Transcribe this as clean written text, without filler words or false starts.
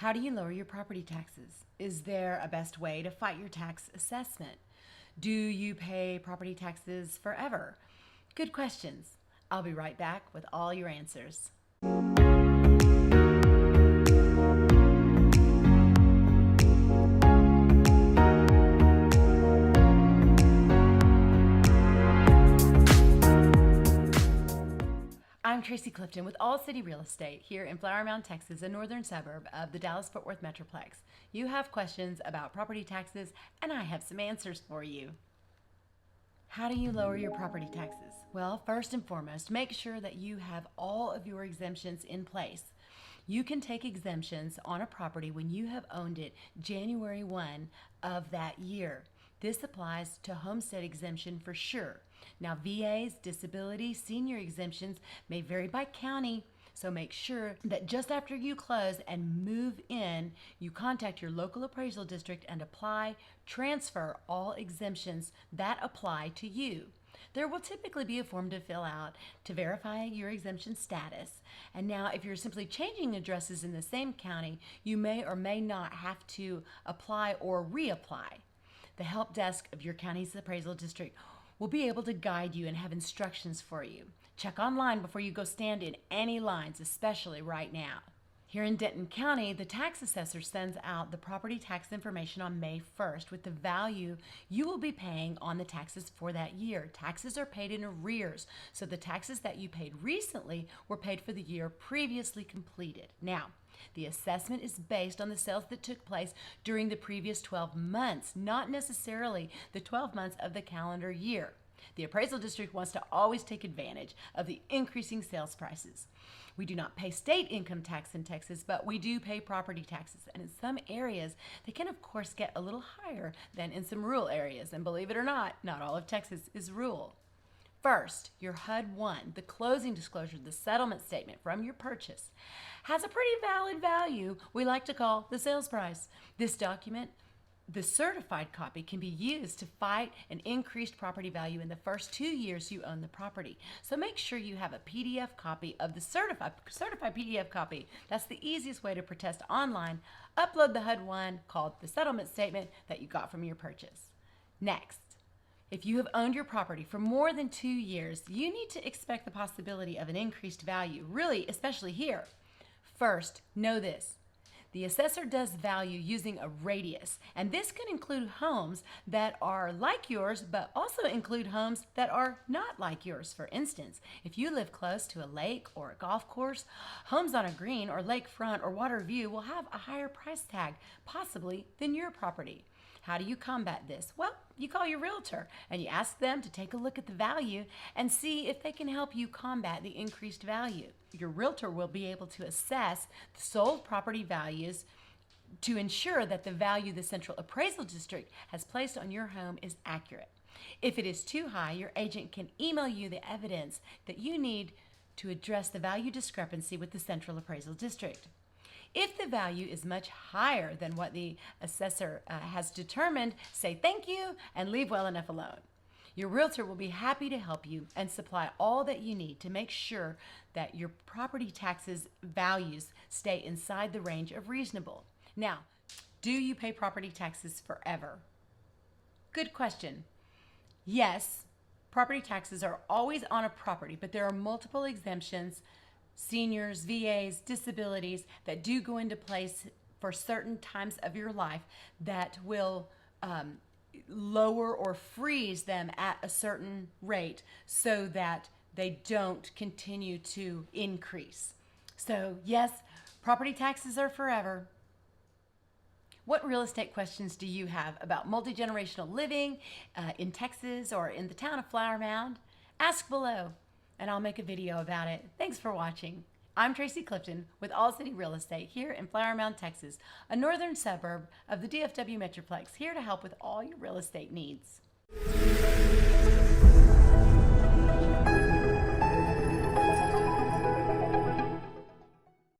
How do you lower your property taxes? Is there a best way to fight your tax assessment? Do you pay property taxes forever? Good questions. I'll be right back with all your answers. I'm Tracey Clifton with All City Real Estate here in Flower Mound, Texas, a northern suburb of the Dallas-Fort Worth Metroplex. You have questions about property taxes, and I have some answers for you. How do you lower your property taxes? Well, first and foremost, make sure that you have all of your exemptions in place. You can take exemptions on a property when you have owned it January 1 of that year. This applies to homestead exemption for sure. Now, VAs, disability, senior exemptions may vary by county, so make sure that just after you close and move in, you contact your local appraisal district and transfer all exemptions that apply to you. There will typically be a form to fill out to verify your exemption status. And now, if you're simply changing addresses in the same county, you may or may not have to apply or reapply. The help desk of your county's appraisal district will be able to guide you and have instructions for you. Check online before you go stand in any lines, especially right now. Here in Denton County, the tax assessor sends out the property tax information on May 1st with the value you will be paying on the taxes for that year. Taxes are paid in arrears, so the taxes that you paid recently were paid for the year previously completed. Now, the assessment is based on the sales that took place during the previous 12 months, not necessarily the 12 months of the calendar year. The appraisal district wants to always take advantage of the increasing sales prices. We do not pay state income tax in Texas, but we do pay property taxes. And in some areas, they can, of course, get a little higher than in some rural areas. And believe it or not all of Texas is rural. First, your HUD-1, the closing disclosure, the settlement statement from your purchase, has a pretty valid value we like to call the sales price. This document, the certified copy, can be used to fight an increased property value in the first 2 years you own the property. So make sure you have a PDF copy of the certified PDF copy. That's the easiest way to protest online. Upload the HUD-1 called the settlement statement that you got from your purchase. Next, if you have owned your property for more than 2 years, you need to expect the possibility of an increased value, really, especially here. First, know this. The assessor does value using a radius, and this can include homes that are like yours, but also include homes that are not like yours. For instance, if you live close to a lake or a golf course, homes on a green or lakefront or water view will have a higher price tag, possibly, than your property. How do you combat this? Well, you call your realtor and you ask them to take a look at the value and see if they can help you combat the increased value. Your realtor will be able to assess the sold property values to ensure that the value the Central Appraisal District has placed on your home is accurate. If it is too high, your agent can email you the evidence that you need to address the value discrepancy with the Central Appraisal District. If the value is much higher than what the assessor has determined, say thank you and leave well enough alone. Your realtor will be happy to help you and supply all that you need to make sure that your property taxes values stay inside the range of reasonable. Now, do you pay property taxes forever? Good question. Yes, property taxes are always on a property, but there are multiple exemptions, seniors, VAs, disabilities that do go into place for certain times of your life that will lower or freeze them at a certain rate so that they don't continue to increase. So yes, property taxes are forever. What real estate questions do you have about multi-generational living in Texas or in the town of Flower Mound? Ask below, and I'll make a video about it. Thanks for watching. I'm Tracey Clifton with All City Real Estate here in Flower Mound, Texas, a northern suburb of the DFW Metroplex, here to help with all your real estate needs.